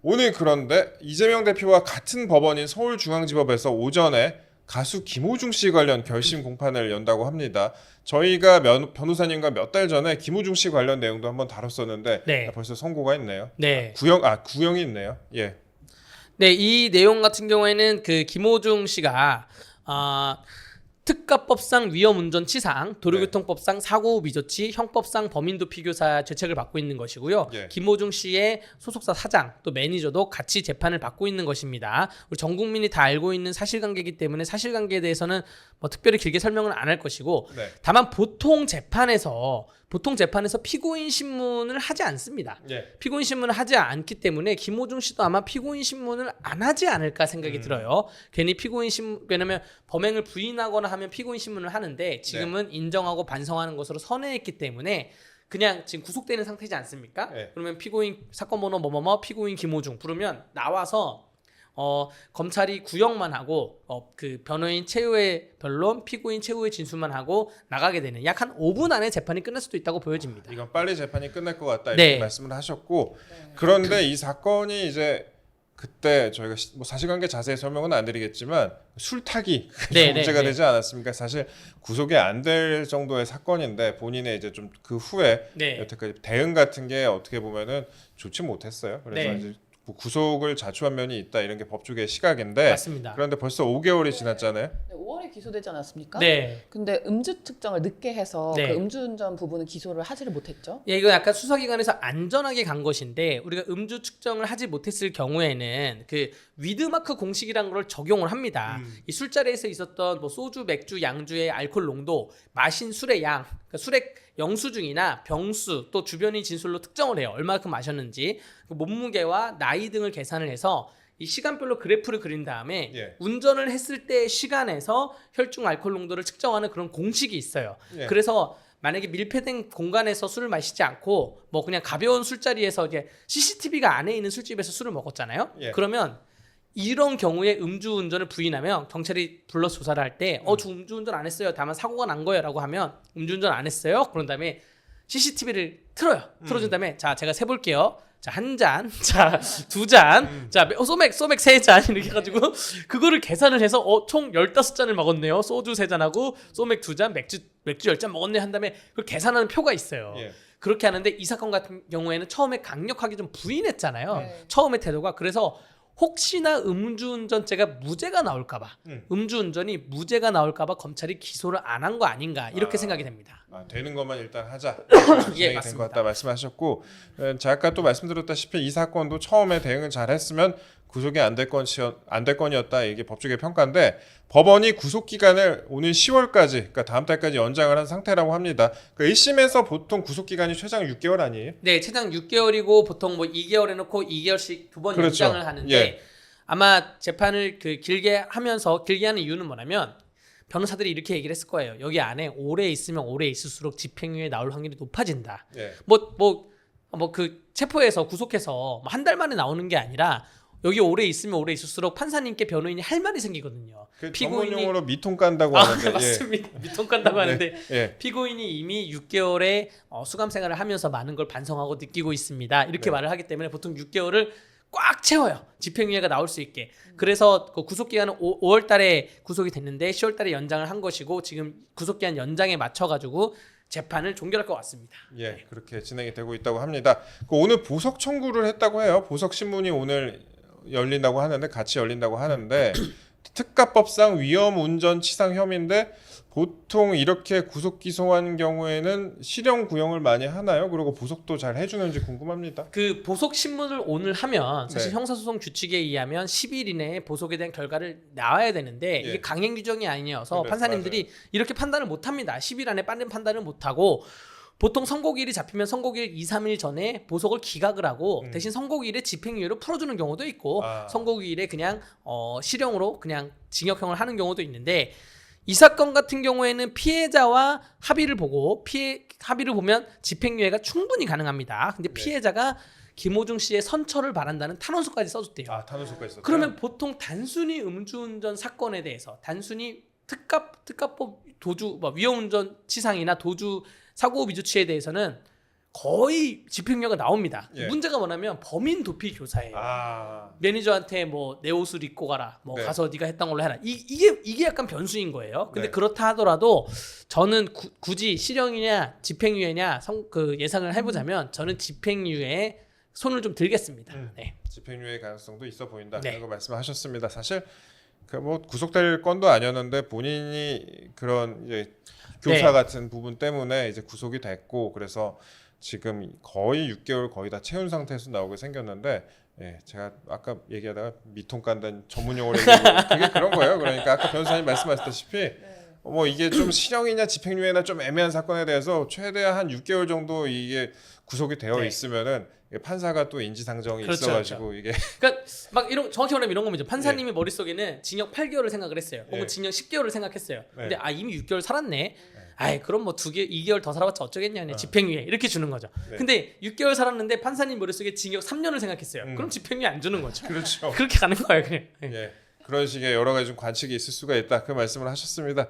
오늘 그런데 이재명 대표와 같은 법원인 서울중앙지법에서 오전에 가수 김호중 씨 관련 결심 공판을 연다고 합니다. 저희가 변호사님과 몇 달 전에 김호중 씨 관련 내용도 한번 다뤘었는데 네. 벌써 선고가 있네요. 네. 구형이 있네요. 예. 네, 이 내용 같은 경우에는 그 김호중 씨가 특가법상 위험운전치상, 도로교통법상 사고 미조치, 형법상 범인도 피교사 죄책을 받고 있는 것이고요. 예. 김호중 씨의 소속사 사장 또 매니저도 같이 재판을 받고 있는 것입니다. 우리 전 국민이 다 알고 있는 사실관계이기 때문에 사실관계에 대해서는 뭐 특별히 길게 설명은 안 할 것이고, 네. 다만 보통 재판에서 피고인 신문을 하지 않습니다. 예. 피고인 신문을 하지 않기 때문에 김호중 씨도 아마 피고인 신문을 안 하지 않을까 생각이 들어요. 괜히 피고인 신문, 왜냐면 범행을 부인하거나 하면 피고인 신문을 하는데 지금은 인정하고 반성하는 것으로 선회했기 때문에 그냥 지금 구속되는 상태지 않습니까? 네. 그러면 피고인 사건 번호 뭐뭐뭐 피고인 김호중 부르면 나와서 검찰이 구형만 하고 그 변호인 최후의 변론, 피고인 최후의 진술만 하고 나가게 되는 약 한 5분 안에 재판이 끝날 수도 있다고 보여집니다. 이건 빨리 재판이 끝날 것 같다 이렇게 네. 말씀을 하셨고, 그런데 이 사건이 이제 그때 저희가 뭐 사실관계 자세히 설명은 안 드리겠지만 술타기 네, 문제가 네, 되지 않았습니까? 사실 구속이 안 될 정도의 사건인데 본인의 이제 좀 그 후에 네. 여태까지 대응 같은 게 어떻게 보면은 좋지 못했어요. 그래서 네. 이제 뭐 구속을 자초한 면이 있다 이런 게 법조계의 시각인데, 맞습니다. 그런데 벌써 5개월이 지났잖아요. 네, 5월에 기소되지 않았습니까? 네. 근데 음주 측정을 늦게 해서 네. 그 음주운전 부분은 기소를 하지를 못했죠. 예, 이거 약간 수사기관에서 안전하게 간 것인데 우리가 음주 측정을 하지 못했을 경우에는 그 위드마크 공식이라는 걸 적용을 합니다. 이 술자리에서 있었던 뭐 소주, 맥주, 양주의 알코올 농도, 마신 술의 양, 그러니까 술의 영수증이나 병수 또 주변인 진술로 특정을 해요. 얼마큼 마셨는지, 그 몸무게와 나이 등을 계산을 해서 이 시간별로 그래프를 그린 다음에 예. 운전을 했을 때 시간에서 혈중 알코올 농도를 측정하는 그런 공식이 있어요. 예. 그래서 만약에 밀폐된 공간에서 술을 마시지 않고 뭐 그냥 가벼운 술자리에서 이제 CCTV가 안에 있는 술집에서 술을 먹었잖아요. 예. 그러면 이런 경우에 음주운전을 부인하면 경찰이 불러서 조사를 할 때 저 음주운전 안 했어요. 다만 사고가 난 거예요 라고 하면 음주운전 안 했어요. 그런 다음에 CCTV를 틀어요. 틀어준 다음에 자 제가 세볼게요. 자, 한 잔, 자, 두 잔, 자, 소맥 세 잔, 이렇게 해가지고, 그거를 계산을 해서, 총 15잔을 먹었네요. 소주 3잔하고, 소맥 2잔, 맥주 10잔 먹었네 한 다음에, 그걸 계산하는 표가 있어요. 예. 그렇게 하는데, 이 사건 같은 경우에는 처음에 강력하게 좀 부인했잖아요. 네. 처음에 태도가. 그래서, 혹시나 음주운전죄가 무죄가 나올까봐, 음주운전이 무죄가 나올까봐 검찰이 기소를 안 한 거 아닌가, 이렇게 생각이 됩니다. 되는 것만 일단 하자. 예, 된 맞습니다. 것 같다 말씀하셨고, 제가 아까 또 말씀드렸다시피 이 사건도 처음에 대응을 잘했으면 구속이 안 될 건이었다 이게 법조계 평가인데, 법원이 구속 기간을 오는 10월까지, 그러니까 다음 달까지 연장을 한 상태라고 합니다. 그러니까 1심에서 보통 구속 기간이 최장 6개월 아니에요? 네, 최장 6개월이고 보통 뭐 2개월 해놓고 2개월씩 두 번 그렇죠. 연장을 하는데 예. 아마 재판을 길게 하는 이유는 뭐냐면 변호사들이 이렇게 얘기를 했을 거예요. 여기 안에 오래 있으면 오래 있을수록 집행유예 나올 확률이 높아진다. 예. 그 체포해서 구속해서 한 달 만에 나오는 게 아니라 여기 오래 있으면 오래 있을수록 판사님께 변호인이 할 말이 생기거든요. 그 전문용어로 미통 깐다고 하는데. 맞습니다. 미통 간다고 하는데 예. 피고인이 이미 6개월의 수감 생활을 하면서 많은 걸 반성하고 느끼고 있습니다. 이렇게 네. 말을 하기 때문에 보통 6개월을 꽉 채워요. 집행유예가 나올 수 있게. 그래서 그 구속기간은 5월 달에 구속이 됐는데 10월 달에 연장을 한 것이고 지금 구속기간 연장에 맞춰가지고 재판을 종결할 것 같습니다. 예, 그렇게 진행이 되고 있다고 합니다. 오늘 보석 청구를 했다고 해요. 보석 신문이 오늘 열린다고 하는데, 같이 열린다고 하는데, 특가법상 위험운전치상 혐의인데 보통 이렇게 구속 기소한 경우에는 실형 구형을 많이 하나요? 그리고 보석도 잘 해주는지 궁금합니다. 그 보석 신문을 오늘 하면 사실 네. 형사소송 규칙에 의하면 10일 이내에 보석에 대한 결과를 나와야 되는데 예. 이게 강행 규정이 아니어서 그래, 판사님들이 이렇게 판단을 못 합니다. 10일 안에 빠른 판단을 못 하고 보통 선고기일이 잡히면 선고기일 2, 3일 전에 보석을 기각을 하고 대신 선고기일에 집행유예로 풀어주는 경우도 있고 선고기일에 그냥 실형으로 그냥 징역형을 하는 경우도 있는데 이 사건 같은 경우에는 피해자와 합의를 보면 집행유예가 충분히 가능합니다. 근데 피해자가 김호중 씨의 선처를 바란다는 탄원서까지 써줬대요. 탄원서가 있었어요. 그러면 보통 단순히 음주운전 사건에 대해서 단순히 특가법 도주 위험운전 치상이나 도주 사고 미조치에 대해서는 거의 집행유예가 나옵니다. 예. 문제가 뭐냐면 범인 도피 교사예요. 아, 매니저한테 뭐 내 옷을 입고 가라, 뭐 네. 가서 네가 했던 걸로 해라. 이게 약간 변수인 거예요. 근데 네. 그렇다 하더라도 저는 굳이 실형이냐 집행유예냐 그 예상을 해보자면 저는 집행유예에 손을 좀 들겠습니다. 네. 집행유예 가능성도 있어 보인다. 네. 라고 말씀하셨습니다. 사실 그 뭐 구속될 건도 아니었는데 본인이 그런 이제 교사 네. 같은 부분 때문에 이제 구속이 됐고 그래서 지금 거의 6개월 거의 다 채운 상태에서 나오게 생겼는데 예, 제가 아까 얘기하다가 미통 깐다는 전문 용어를 얘기하고 그게 그런 거예요. 그러니까 아까 변호사님 말씀하셨다시피 뭐 이게 좀 실형이냐 집행유예나 좀 애매한 사건에 대해서 최대한 한 6개월 정도 이게 구속이 되어 네. 있으면은 판사가 또 인지상정이 그렇죠, 있어가지고 이게 그러니까 막 이런 정확히 말하면 이런 겁니다. 판사님이 머릿속에는 징역 8개월을 생각을 했어요. 혹은 예. 징역 10개월을 생각했어요. 네. 근데 이미 6개월 살았네. 아이 그럼 뭐 2개월 더 살아봤자 어쩌겠냐. 그냥 집행유예 이렇게 주는 거죠. 네. 근데 6개월 살았는데 판사님 머릿속에 징역 3년을 생각했어요. 그럼 집행유예 안 주는 거죠. 그렇죠. 그렇게 가는 거예요. 그냥. 예, 그런 식의 여러 가지 좀 관측이 있을 수가 있다. 그 말씀을 하셨습니다.